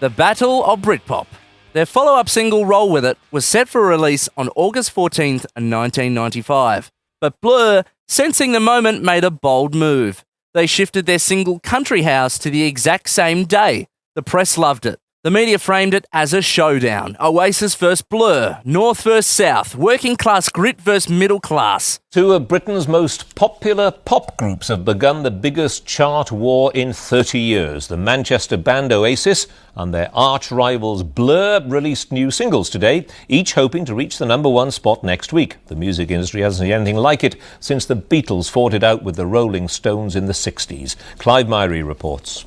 The Battle of Britpop. Their follow-up single, Roll With It, was set for release on August 14th, 1995. But Blur, sensing the moment, made a bold move. They shifted their single Country House to the exact same day. The press loved it. The media framed it as a showdown. Oasis versus Blur, North versus South, working class grit versus middle class. Two of Britain's most popular pop groups have begun the biggest chart war in 30 years. The Manchester band Oasis and their arch rivals Blur released new singles today, each hoping to reach the #1 spot next week. The music industry hasn't seen anything like it since the Beatles fought it out with the Rolling Stones in the 60s. Clive Myrie reports.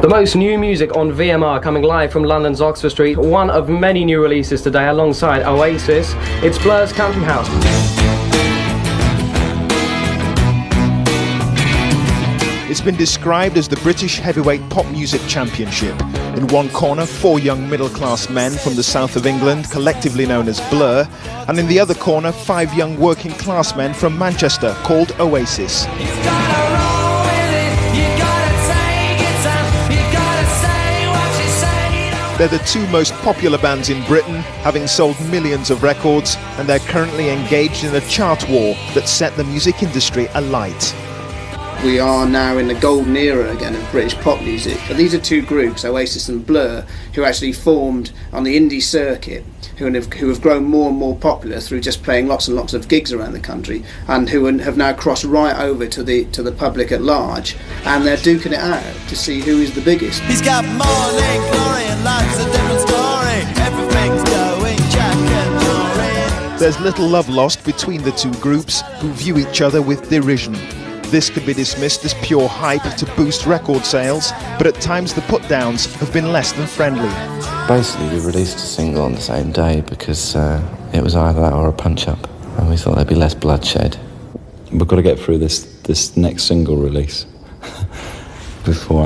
The most new music on VMR coming live from London's Oxford Street. One of many new releases today alongside Oasis. It's Blur's Country House. It's been described as the British Heavyweight Pop Music Championship. In one corner, 4 young middle-class men from the south of England, collectively known as Blur, and in the other corner, 5 young working-class men from Manchester, called Oasis. They're the 2 most popular bands in Britain, having sold millions of records, and they're currently engaged in a chart war that set the music industry alight. We are now in the golden era again of British pop music. But these are 2 groups, Oasis and Blur, who actually formed on the indie circuit, who have grown more and more popular through just playing lots and lots of gigs around the country, and who have now crossed right over to the public at large, and they're duking it out to see who is the biggest. He's got morning glory and life's a different story. Everything's going Jack and Jory. There's little love lost between the 2 groups, who view each other with derision. This could be dismissed as pure hype to boost record sales, but at times the put-downs have been less than friendly. Basically, we released a single on the same day because it was either that or a punch-up, and we thought there'd be less bloodshed. We've got to get through this next single release before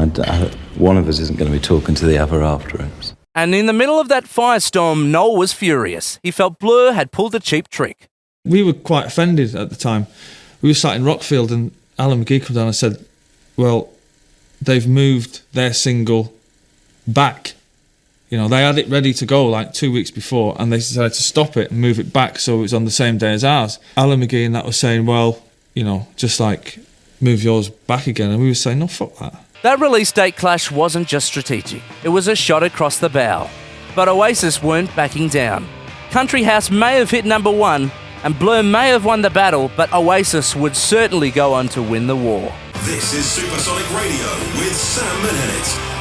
one of us isn't going to be talking to the other after it. And in the middle of that firestorm, Noel was furious. He felt Blur had pulled a cheap trick. We were quite offended at the time. We were sat in Rockfield and Alan McGee came down and said, well, they've moved their single back. You know, they had it ready to go like 2 weeks before, and they decided to stop it and move it back so it was on the same day as ours. Alan McGee and that was saying, well, you know, just like move yours back again. And we were saying, no, fuck that. That release date clash wasn't just strategic. It was a shot across the bow. But Oasis weren't backing down. Country House may have hit #1, and Blur may have won the battle, but Oasis would certainly go on to win the war. This is Supersonic Radio with Sam Menhennett.